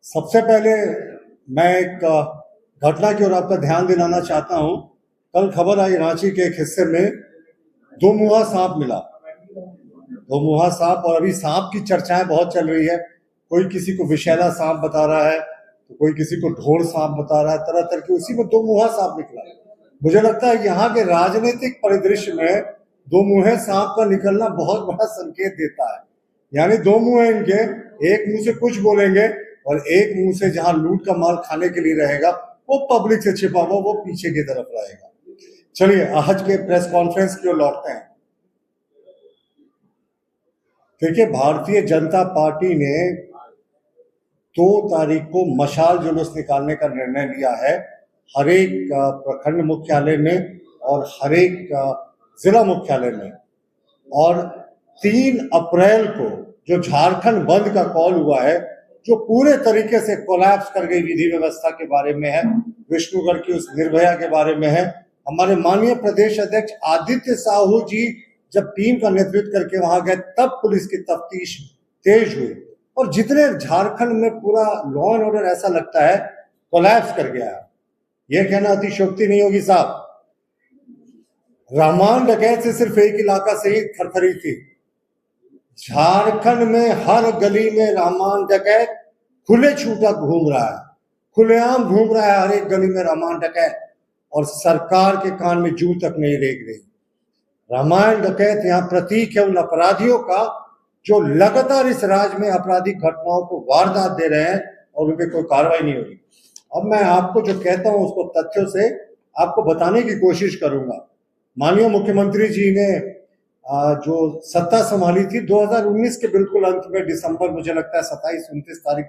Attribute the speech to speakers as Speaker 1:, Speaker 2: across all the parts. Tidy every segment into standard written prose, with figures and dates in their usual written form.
Speaker 1: सबसे पहले मैं एक घटना की ओर आपका ध्यान दिलाना चाहता हूं। कल खबर आई रांची के एक हिस्से में दो मुहा सांप मिला। दो मुहा सांप, और अभी सांप की चर्चाएं बहुत चल रही है। कोई किसी को विषैला सांप बता रहा है, तो कोई किसी को ढोर सांप बता रहा है, तरह तरह की। उसी में दो मुहा सांप निकला। मुझे लगता है यहाँ के राजनीतिक परिदृश्य में दो मुहे सांप का निकलना बहुत बड़ा संकेत देता है। यानी दो मुंह है इनके, एक मुंह से कुछ बोलेंगे और एक मुंह से जहां लूट का माल खाने के लिए रहेगा वो पब्लिक से छिपा हुआ वो पीछे की तरफ रहेगा। चलिए आज के प्रेस कॉन्फ्रेंस की ओर लौटते हैं। देखिए, भारतीय जनता पार्टी ने 2 तारीख को मशाल जुलूस निकालने का निर्णय लिया है। हर एक प्रखंड मुख्यालय में और हर एक जिला मुख्यालय में, और 3 अप्रैल को जो झारखंड बंद का कॉल हुआ है, जो पूरे तरीके से कोलैप्स कर गई विधि व्यवस्था के बारे में है, विष्णुगढ़ की उस निर्भया के बारे में है। हमारे माननीय प्रदेश अध्यक्ष आदित्य साहू जी जब टीम का नेतृत्व करके वहां गए तब पुलिस की तफ्तीश तेज हुई, और जितने झारखंड में पूरा लॉ एंड ऑर्डर ऐसा लगता है कोलैप्स कर गया है। यह कहना अतिशयोक्ति नहीं होगी साहब। रहमान डकैत से सिर्फ एक इलाका से ही थरथरी थी। झारखंड में हर गली में रहमान डकैत खुले छूटा घूम रहा है, खुलेआम घूम रहा है हर एक गली में रहमान डकैत, और सरकार के कान में जू तक नहीं रेंग रही। रहमान डकैत यहाँ प्रतीक है उन अपराधियों का जो लगातार इस राज्य में आपराधिक घटनाओं को वारदात दे रहे हैं और उन पर कोई कार्रवाई नहीं हो रही। अब मैं आपको जो कहता हूं उसको तथ्यों से आपको बताने की कोशिश करूंगा। माननीय मुख्यमंत्री जी ने जो सत्ता संभाली थी 2019 के बिल्कुल अंत में, दिसंबर, मुझे लगता है 27-29 तारीख।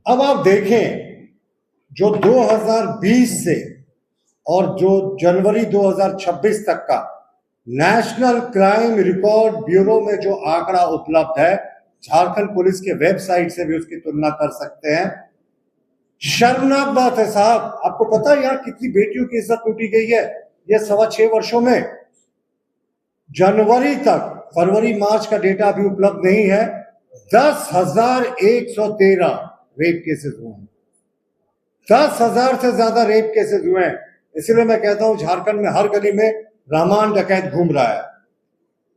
Speaker 1: अब आप देखें जो 2020 से और जो जनवरी 2026 तक का नेशनल क्राइम रिकॉर्ड ब्यूरो में जो आंकड़ा उपलब्ध है, झारखंड पुलिस के वेबसाइट से भी उसकी तुलना कर सकते हैं। शर्मनाक बात है साहब। आपको पता है यहाँ कितनी बेटियों की इज्जत लूटी गई है ये 6.25 वर्षों में? जनवरी तक, फरवरी मार्च का डेटा अभी उपलब्ध नहीं है, 10,113 रेप केसेस हुए हैं। 10,000 से ज्यादा रेप केसेस हुए हैं। इसलिए मैं कहता हूं झारखंड में हर गली में रहमान डकैत घूम रहा है।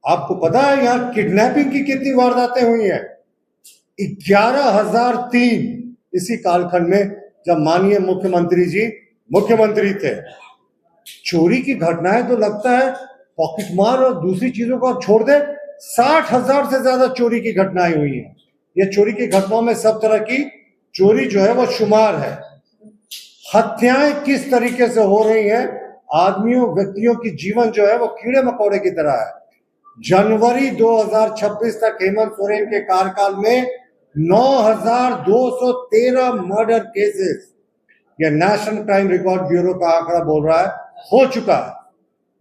Speaker 1: आपको पता है यहाँ किडनैपिंग की कितनी वारदातें हुई हैं? 11,003 इसी कालखंड में जब माननीय मुख्यमंत्री जी मुख्यमंत्री थे। चोरी की घटनाएं तो लगता है पॉकेटमार और दूसरी चीजों को आप छोड़ दे, 60,000 से ज्यादा चोरी की घटनाएं हुई हैं। ये चोरी की घटनाओं में सब तरह की चोरी जो है वो शुमार है। हत्याएं किस तरीके से हो रही हैं, आदमियों व्यक्तियों की जीवन जो है वो कीड़े मकोड़े की तरह है। जनवरी 2026 तक हेमंत सोरेन के कार्यकाल में 9,213 मर्डर केसेस, यह नेशनल क्राइम रिकॉर्ड ब्यूरो का आंकड़ा बोल रहा है, हो चुका है।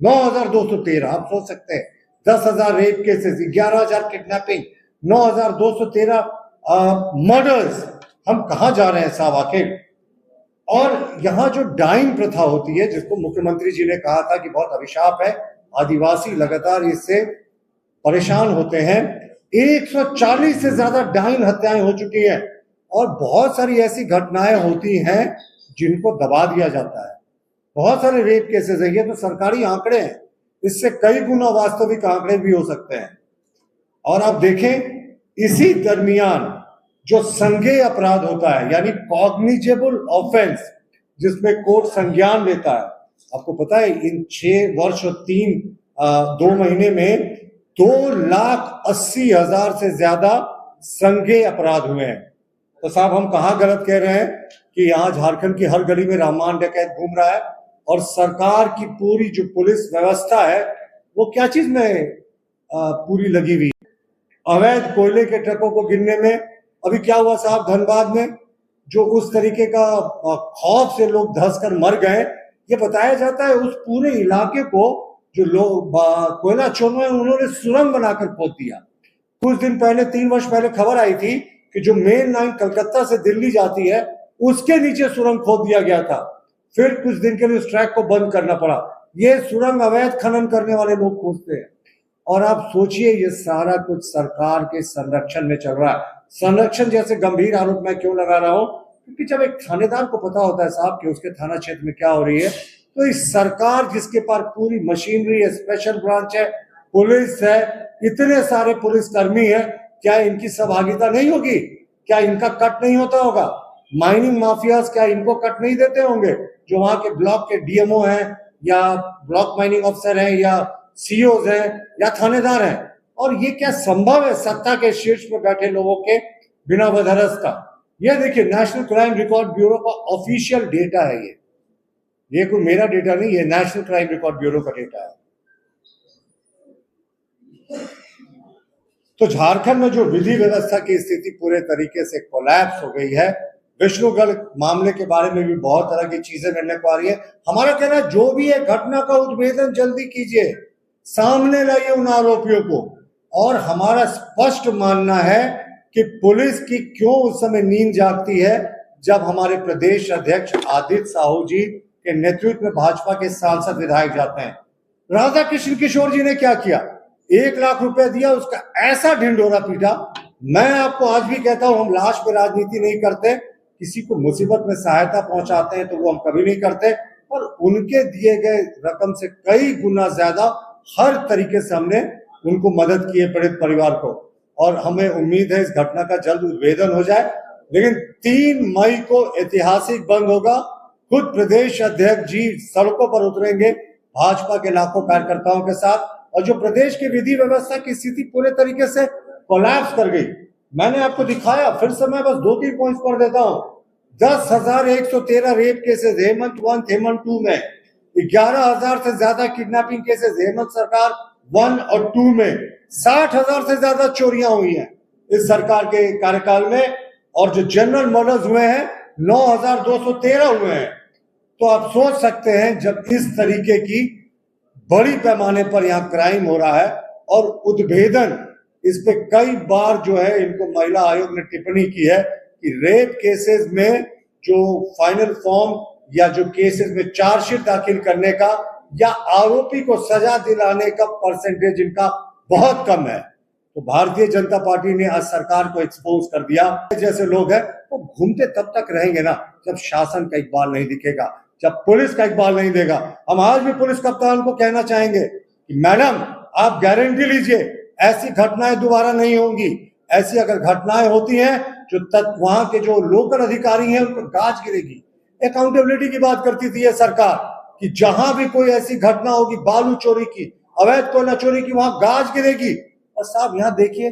Speaker 1: 9,213, आप सोच सकते हैं, 10,000 रेप केसेस, 11,000 किडनैपिंग, 9,213 मर्डर्स। हम कहां जा रहे हैं साहब आखिर? और यहाँ जो डाइंग प्रथा होती है, जिसको मुख्यमंत्री जी ने कहा था कि बहुत अभिशाप है, आदिवासी लगातार इससे परेशान होते हैं। 140 से ज्यादा डाइंग हत्याएं हो चुकी हैं, और बहुत सारी ऐसी घटनाएं होती हैं जिनको दबा दिया जाता है। बहुत सारे रेप केसेस है, ये तो सरकारी आंकड़े हैं, इससे कई गुना वास्तविक आंकड़े भी हो सकते हैं। और आप देखें इसी दरमियान जो संज्ञेय अपराध होता है, यानी कॉग्निजेबल ऑफेंस, जिसमें कोर्ट संज्ञान लेता है, आपको पता है इन 6 वर्ष और 2 महीने में 2,80,000 से ज्यादा संज्ञेय अपराध हुए हैं। तो साहब हम कहां गलत कह रहे हैं कि यहाँ झारखंड की हर गली में रहमान डकैत घूम रहा है, और सरकार की पूरी जो पुलिस व्यवस्था है वो क्या चीज में पूरी लगी हुई? अवैध कोयले के ट्रकों को गिनने में अभी क्या हुआ साहब, धनबाद में जो उस तरीके का खौफ से लोग धंस कर मर गए। ये बताया जाता है उस पूरे इलाके को जो लोग कोयला चोरों उन्होंने सुरंग बनाकर खोद दिया। कुछ दिन पहले, 3 वर्ष पहले खबर आई थी कि जो मेन लाइन कलकत्ता से दिल्ली जाती है उसके नीचे सुरंग खोद दिया गया था। फिर कुछ दिन के लिए उस ट्रैक को बंद करना पड़ा। ये सुरंग अवैध खनन करने वाले लोग खोदते हैं। और आप सोचिए ये सारा कुछ सरकार के संरक्षण में चल रहा है। संरक्षण जैसे गंभीर आरोप मैं क्यों लगा रहा हूं? क्योंकि जब एक थानेदार को पता होता है साहब कि उसके थाना क्षेत्र में क्या हो रही है, तो इस सरकार जिसके पास पूरी मशीनरी है, स्पेशल ब्रांच है, पुलिस है, इतने सारे पुलिसकर्मी है, क्या इनकी सहभागिता नहीं होगी? क्या इनका कट नहीं होता होगा? माइनिंग माफियाज क्या इनको कट नहीं देते होंगे? जो वहां के ब्लॉक के डीएमओ हैं या ब्लॉक माइनिंग अफसर हैं या सीओज हैं या थानेदार हैं? और ये क्या संभव है सत्ता के शीर्ष में बैठे लोगों के बिना वधरस का? ये देखिए, नेशनल क्राइम रिकॉर्ड ब्यूरो का ऑफिशियल डेटा है ये कोई मेरा डेटा नहीं, ये नेशनल क्राइम रिकॉर्ड ब्यूरो का डेटा है। तो झारखंड में जो विधि व्यवस्था की स्थिति पूरे तरीके से कोलैप्स हो गई है। विष्णुगढ़ मामले के बारे में भी बहुत तरह की चीजें मिलने को आ रही है। हमारा कहना है जो भी है घटना का उद्भेदन जल्दी कीजिए, सामने लाइए उन आरोपियों को। और हमारा स्पष्ट मानना है कि पुलिस की क्यों उस समय नींद जागती है जब हमारे प्रदेश अध्यक्ष आदित्य साहू जी के नेतृत्व में भाजपा के सांसद विधायक जाते हैं। राधा कृष्ण किशोर जी ने क्या किया? 1 लाख रुपए दिया, उसका ऐसा ढिंढोरा पीटा। मैं आपको आज भी कहता हूं, हम लाश पे राजनीति नहीं करते, किसी को मुसीबत में सहायता पहुंचाते हैं तो वो हम कभी नहीं करते, और उनके दिए गए रकम से कई गुना ज्यादा हर तरीके से हमने उनको मदद की है, पीड़ित परिवार को। और हमें उम्मीद है इस घटना का जल्द उद्भेदन हो जाए। लेकिन 3 मई को ऐतिहासिक बंद होगा। खुद प्रदेश अध्यक्ष जी सड़कों पर उतरेंगे भाजपा के लाखों कार्यकर्ताओं के साथ। और जो प्रदेश की विधि व्यवस्था की स्थिति पूरे तरीके से कोलैप्स कर गई, मैंने आपको दिखाया, फिर से मैं बस 2-3 पॉइंट्स पढ़ देता हूं। 10,113 रेप केसेस हेमंत 1, हेमंत 2 में, 11,000 से ज्यादा किडनैपिंग केसेस हेमंत सरकार 1 और 2 में, 60,000 से ज्यादा चोरियां हुई हैं इस सरकार के कार्यकाल में, और जो जनरल मर्डर्स हुए हैं 9,213 हुए हैं। तो आप सोच सकते हैं जब इस तरीके की बड़ी पैमाने पर यहाँ क्राइम हो रहा है और उद्भेदन, इस पे कई बार जो है इनको महिला आयोग ने टिप्पणी की है कि रेप केसेस में जो फाइनल फॉर्म या जो केसेस में चार्जशीट दाखिल करने का या आरोपी को सजा दिलाने का परसेंटेज इनका बहुत कम है। तो भारतीय जनता पार्टी ने आज सरकार को एक्सपोज कर दिया। जैसे लोग हैं वो घूमते तब तक रहेंगे ना जब शासन का इकबाल नहीं दिखेगा, जब पुलिस का इकबाल नहीं देगा। हम आज भी पुलिस कप्तान को कहना चाहेंगे कि मैडम आप गारंटी लीजिए ऐसी घटनाएं दोबारा नहीं होंगी। ऐसी अगर घटनाएं होती हैं जो तक वहां के जो लोकल अधिकारी हैं उन पर गाज गिरेगी। अकाउंटेबिलिटी की बात करती थी ये सरकार कि जहां भी कोई ऐसी घटना होगी बालू चोरी की, अवैध कोयला चोरी की, वहां गाज गिरेगी। और साहब यहाँ देखिए